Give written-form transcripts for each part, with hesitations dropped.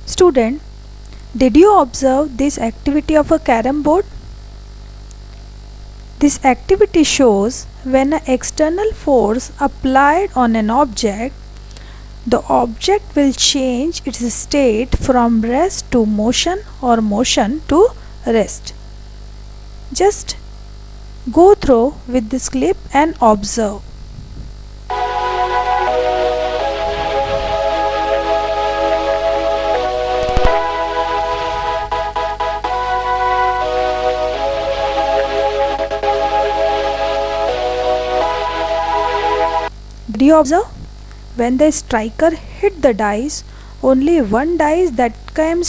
Student, did you observe this activity of a carom board? This activity shows when an external force applied on an object, the object will change its state from rest to motion or motion to rest. Just go through with this clip and observe. Did you observe? When the striker hit the dice, only one dice that come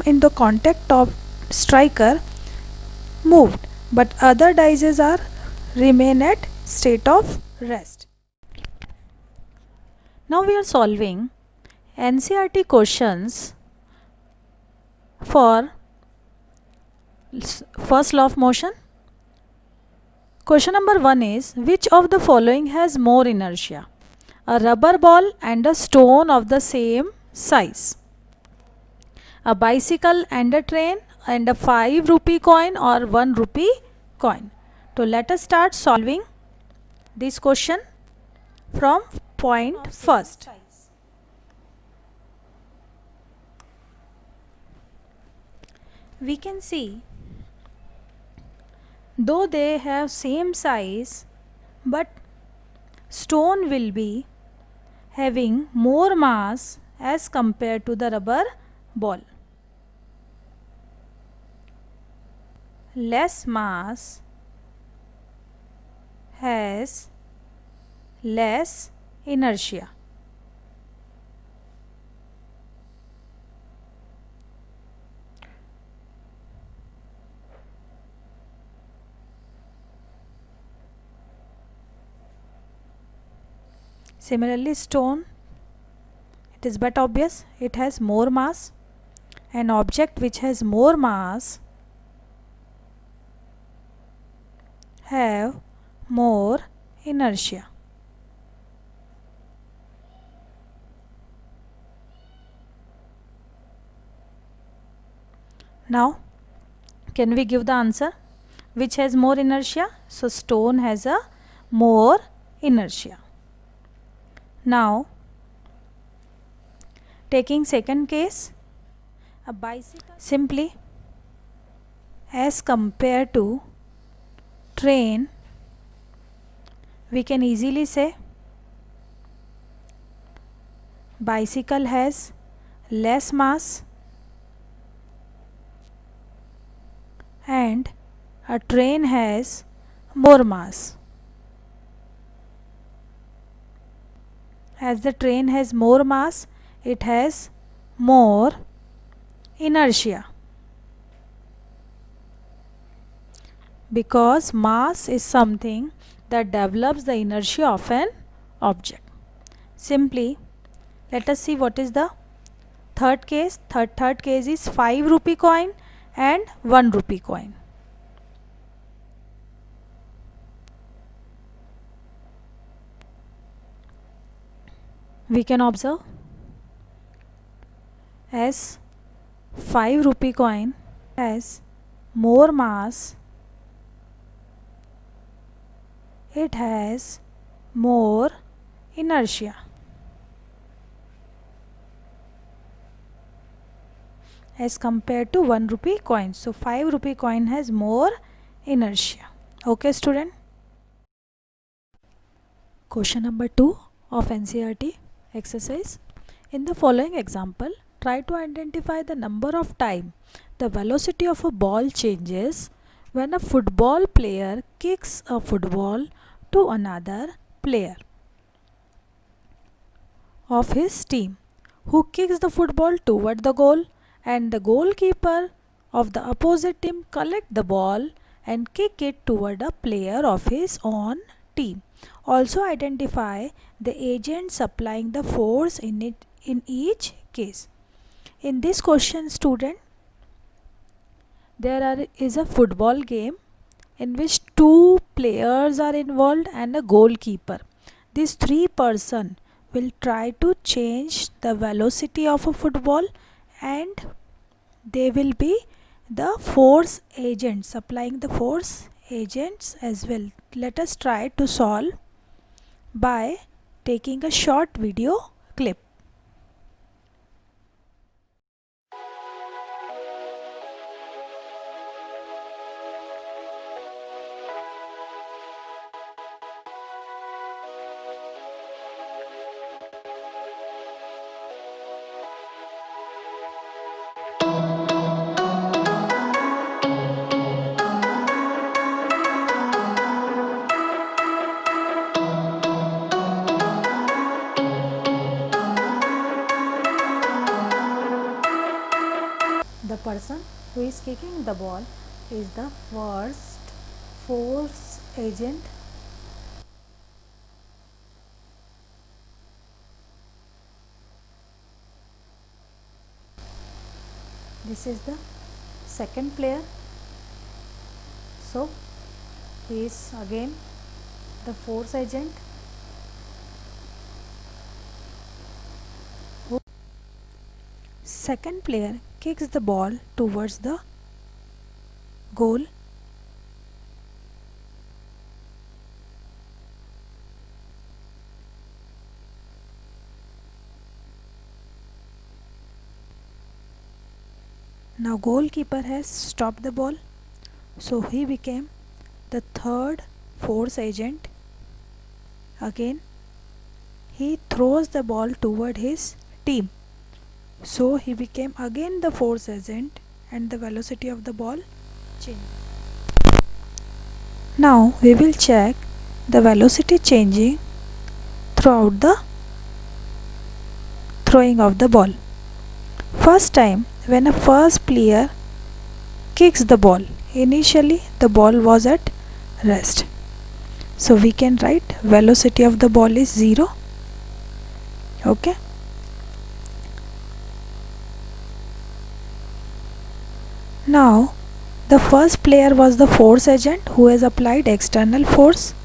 into contact of striker moved, but other dices are remain at state of rest. Now we are solving NCERT questions for first law of motion. Question number 1 is, which of the following has more inertia? A rubber ball and a stone of the same size, a bicycle and a train, and a 5 rupee coin or 1 rupee coin. So let us start solving this question from point first. We can see, though they have same size, but stone will be having more mass as compared to the rubber ball. Less mass has less inertia. Similarly, stone, it is but obvious, it has more mass. An object which has more mass have more inertia. Now, can we give the answer? Which has more inertia? So, stone has a more inertia. Now, taking second case, a bicycle, simply as compared to train, we can easily say bicycle has less mass and a train has more mass. As the train has more mass, it has more inertia, because mass is something that develops the inertia of an object. Simply, let us see what is the third case. Third case is 5 rupee coin and 1 rupee coin. We can observe, as 5 rupee coin has more mass, it has more inertia. As compared to 1 rupee coin. So 5 rupee coin has more inertia. Okay, student? Question number 2 of NCERT exercise. In the following example, try to identify the number of time the velocity of a ball changes when a football player kicks a football to another player of his team, who kicks the football toward the goal, and the goalkeeper of the opposite team collect the ball and kick it toward a player of his own team. Also identify the agent supplying the force in each case. In this question, student, there is a football game in which 2 players are involved and a goalkeeper. These 3 persons will try to change the velocity of a football, and they will be the force agents, applying the force agents as well. Let us try to solve by taking a short video clip. The person who is kicking the ball is the first force agent. This is the second player. So he is again the force agent. Second player kicks the ball towards the goal. Now goalkeeper has stopped the ball, so he became the third force agent. Again he throws the ball toward his team, so he became again the force agent, and the velocity of the ball changed. Now we will check the velocity changing throughout the throwing of the ball. First time, when a first player kicks the ball, initially the ball was at rest, so we can write velocity of the ball is 0. Okay. Now the first player was the force agent who has applied external force.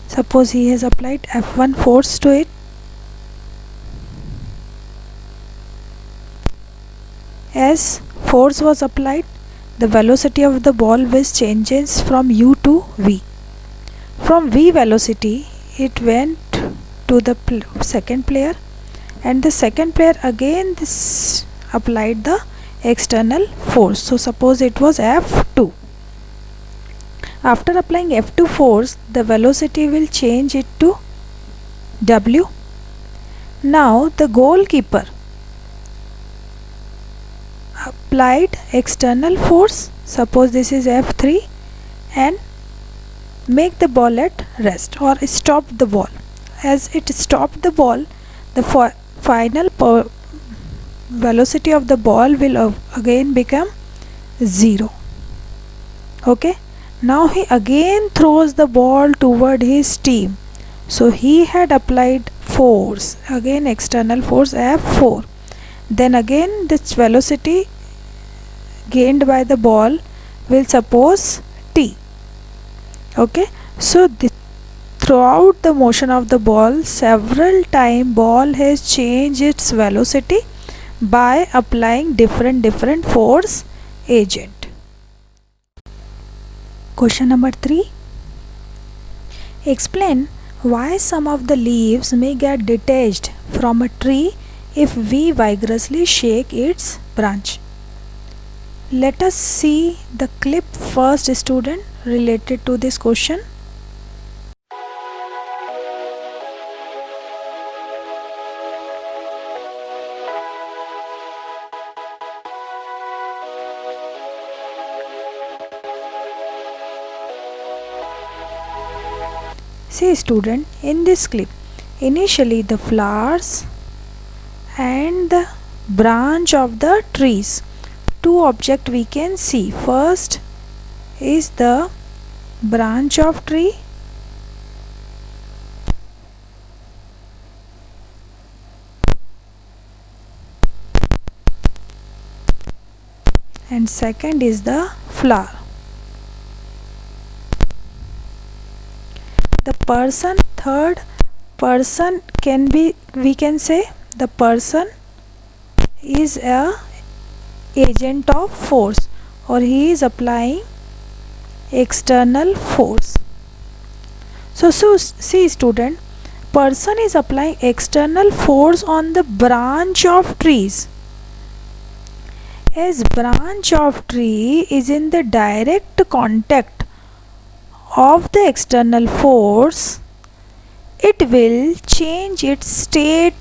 Suppose he has applied F1 force to it. As force was applied, the velocity of the ball was changes from u to v. From v velocity it went to the second player, and the second player again applied the external force. So suppose it was F2. After applying F2 force, the velocity will change it to W. Now the goalkeeper applied external force, suppose this is F3, and make the ball at rest or stop the ball. As it stopped the ball, the final velocity of the ball will again become 0. Okay. Now he again throws the ball toward his team, so he had applied force, again external force F4. Then again this velocity gained by the ball will suppose T. Okay. So throughout the motion of the ball, several times ball has changed its velocity by applying different force agent. Question number 3. Explain why some of the leaves may get detached from a tree if we vigorously shake its branch. Let us see the clip first, student, related to this question. See student, in this clip, initially the flowers and the branch of the trees, two objects we can see. First is the branch of tree, and second is the flower. The person, third person can be, we can say the person is a agent of force, or he is applying external force. So see student, person is applying external force on the branch of trees. As branch of tree is in the direct contact of the external force, it will change its state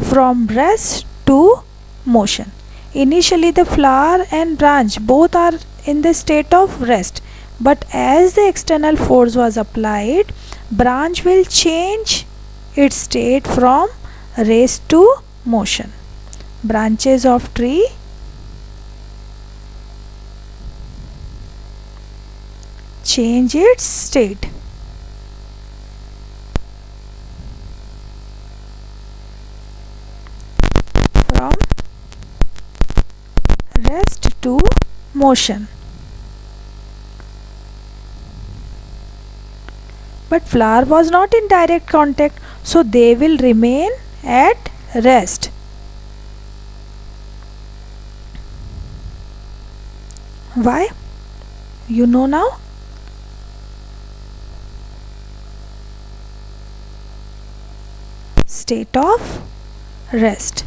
from rest to motion. Initially the flower and branch both are in the state of rest, but as the external force was applied, branch will change its state from rest to motion. Branches of tree change its state. From rest to motion. But flower was not in direct contact, so they will remain at rest. Why? You know now? State of rest.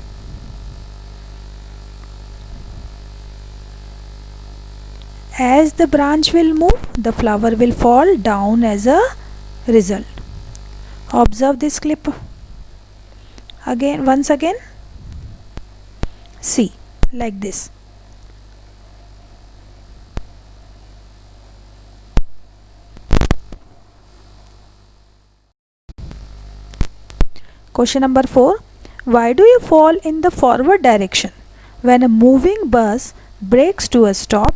As the branch will move, the flower will fall down as a result. Observe this clip again, once again. See, like this. Question number 4. Why do you fall in the forward direction when a moving bus brakes to a stop,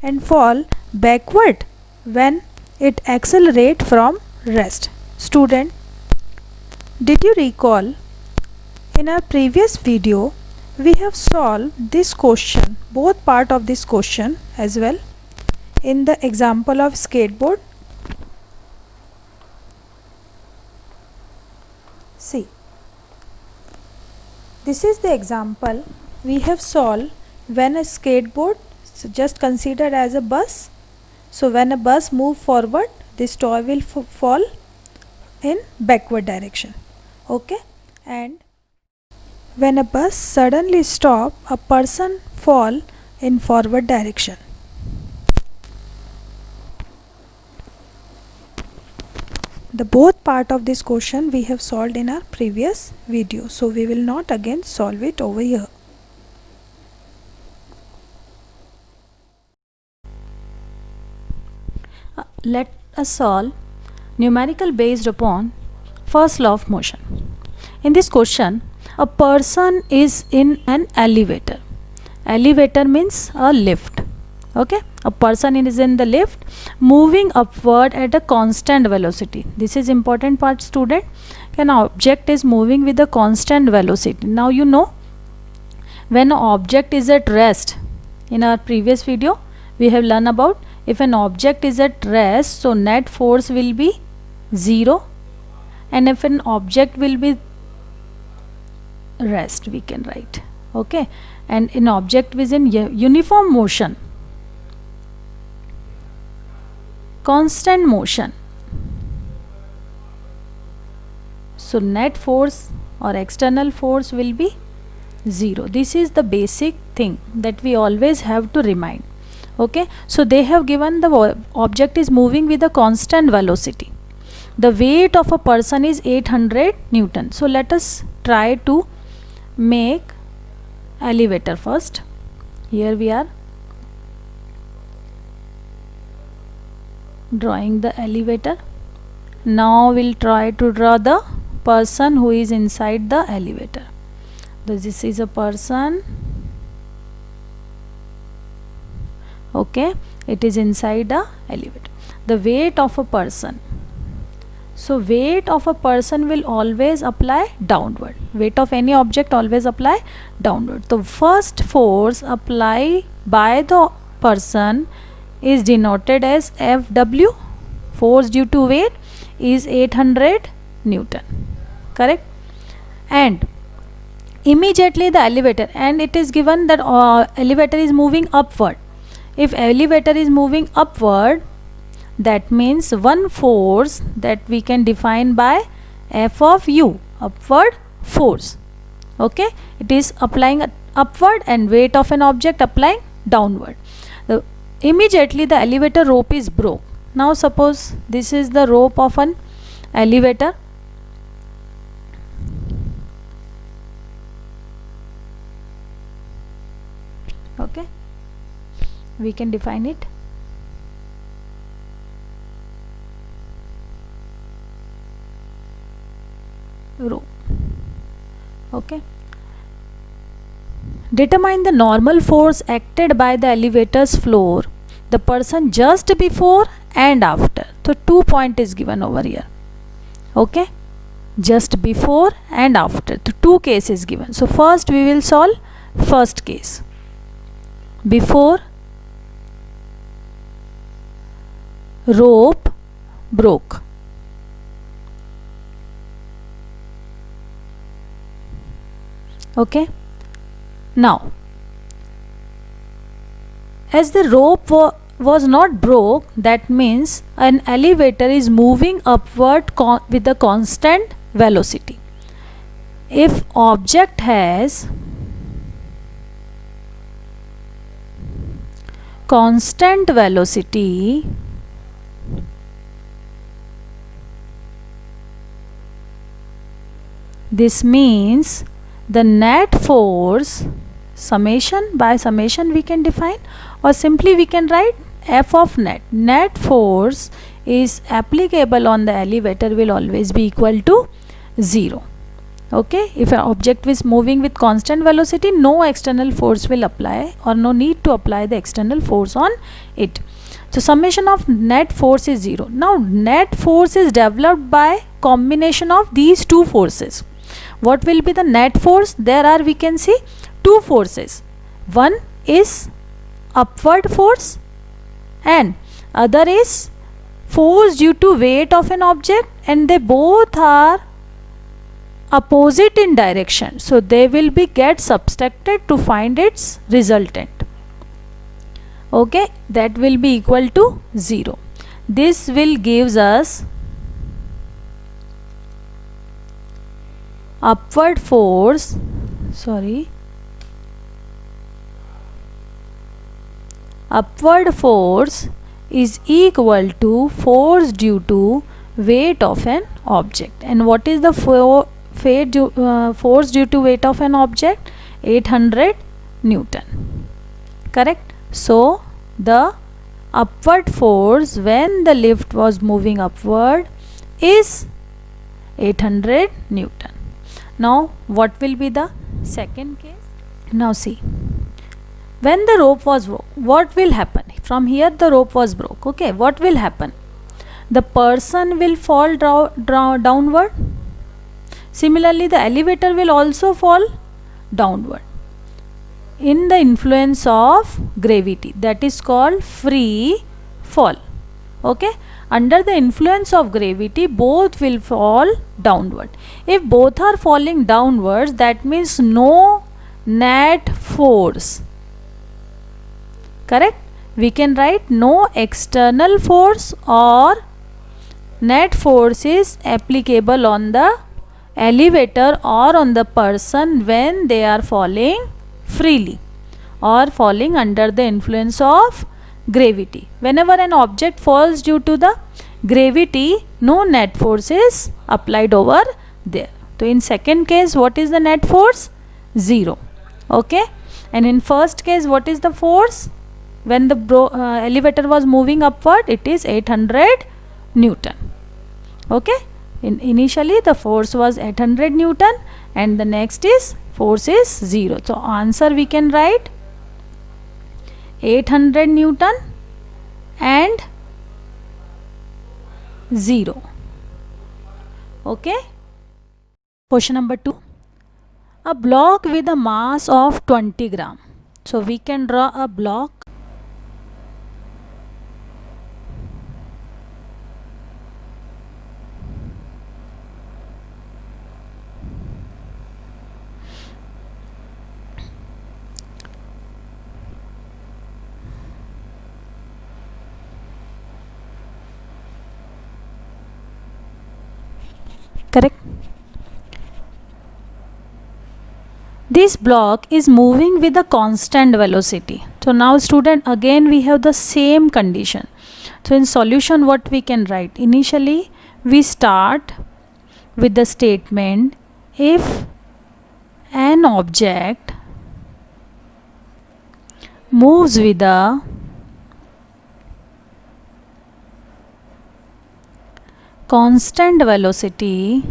and fall backward when it accelerates from rest? Student, did you recall in our previous video we have solved this question, both part of this question as well, in the example of skateboard? See, this is the example we have solved when a skateboard, so just consider as a bus. So when a bus move forward, this toy will fall in backward direction. Okay, and when a bus suddenly stop, a person fall in forward direction. The both part of this question we have solved in our previous video, so we will not again solve it over here. Let us solve numerical based upon first law of motion. In this question, a person is in an elevator. Elevator means a lift. Okay, a person is in the lift moving upward at a constant velocity. This is important part, student. An object is moving with a constant velocity. Now you know, when an object is at rest, in our previous video we have learned about, if an object is at rest, so net force will be 0, and if an object will be rest, we can write. Okay, and an object is in uniform motion, constant motion, so net force or external force will be 0. This is the basic thing that we always have to remind. Okay, so they have given the object is moving with a constant velocity. The weight of a person is 800 Newton. So let us try to make elevator first. Here we are drawing the elevator. Now we'll try to draw the person who is inside the elevator. This is a person. Okay, it is inside the elevator. The weight of a person, so weight of a person will always apply downward. Weight of any object always apply downward. The first force applied by the person is denoted as Fw, force due to weight, is 800 Newton. Correct? And immediately the elevator, and it is given that elevator is moving upward. If elevator is moving upward, that means one force that we can define by F of u, upward force. Okay, it is applying upward and weight of an object applying downward. Immediately the elevator rope is broke. Now suppose this is the rope of an elevator. Okay, we can define it. Rope. Okay, determine the normal force acted by the elevator's floor, the person just before and after. So 2 point is given over here. Okay, just before and after, the 2 cases given. So first we will solve first case. Before rope broke. Okay, now as the rope was not broke, that means an elevator is moving upward with a constant velocity. If object has constant velocity, this means the net force, summation, by summation we can define, or simply we can write F of net. Net force is applicable on the elevator will always be equal to 0. Okay, if an object is moving with constant velocity, no external force will apply, or no need to apply the external force on it. So summation of net force is 0. Now net force is developed by combination of these two forces. What will be the net force? There are, we can see, two forces. One is upward force and other is force due to weight of an object, and they both are opposite in direction. So they will be get subtracted to find its resultant. Okay, that will be equal to 0. This will gives us upward force, upward force is equal to force due to weight of an object. And what is the force due to weight of an object? 800 Newton. Correct? So the upward force when the lift was moving upward is 800 Newton. Now what will be the second case? Now see, when the rope was broke, what will happen? From here the rope was broke. Okay, what will happen? The person will fall downward. Similarly, the elevator will also fall downward in the influence of gravity, that is called free fall. Okay, under the influence of gravity both will fall downward. If both are falling downwards, that means no net force. Correct? We can write no external force or net force is applicable on the elevator or on the person when they are falling freely or falling under the influence of gravity. Whenever an object falls due to the gravity, no net force is applied over there. So in second case, what is the net force? 0. Okay, and in first case, what is the force? When the elevator was moving upward, it is 800 Newton. Okay, initially the force was 800 Newton and the next is force is 0. So answer we can write 800 Newton and 0. Okay. Question number 2. A block with a mass of 20 gram. So we can draw a block . This block is moving with a constant velocity. So now student, again we have the same condition. So in solution what we can write? Initially we start with the statement, if an object moves with a constant velocity,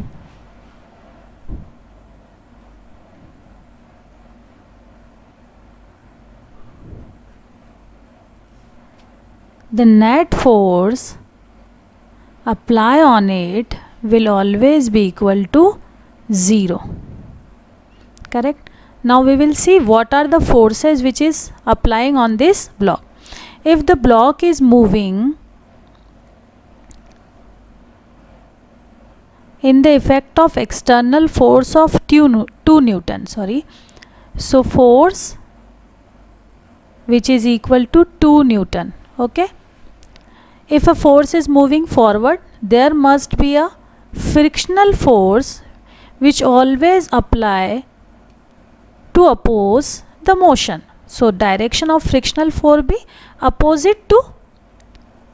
the net force apply on it will always be equal to 0. Correct? Now we will see what are the forces which is applying on this block. If the block is moving in the effect of external force of 2 Newton, so force which is equal to 2 Newton. Okay, if a force is moving forward, there must be a frictional force which always apply to oppose the motion. So direction of frictional force be opposite to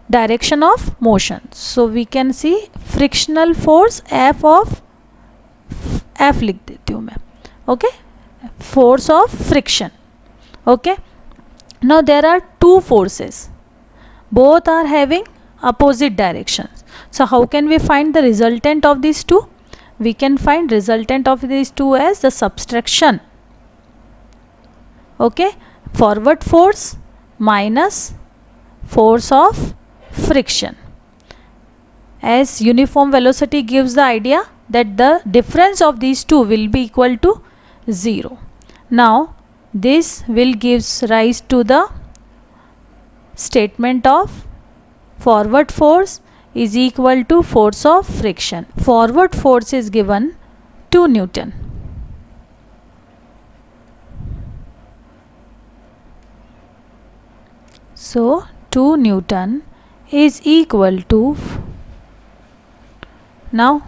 direction of motion. So we can see frictional force F of F लिख देती हूँ मैं. Okay, force of friction. Okay, now there are two forces, both are having opposite directions. So how can we find the resultant of these two? We can find resultant of these two as the subtraction. Okay, forward force minus force of friction, as uniform velocity gives the idea that the difference of these two will be equal to 0. Now this will gives rise to the statement of forward force is equal to force of friction. Forward force is given 2 Newton. So 2 Newton is equal to, now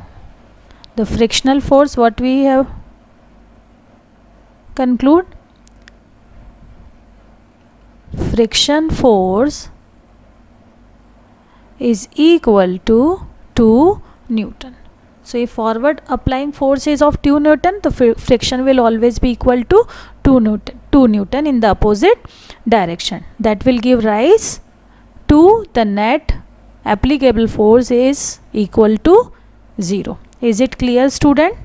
the frictional force, what we have conclude, friction force is equal to 2 Newton. So if forward applying force is of 2 Newton, the friction will always be equal to 2 Newton in the opposite direction. That will give rise to the net applicable force is equal to 0. Is it clear, student?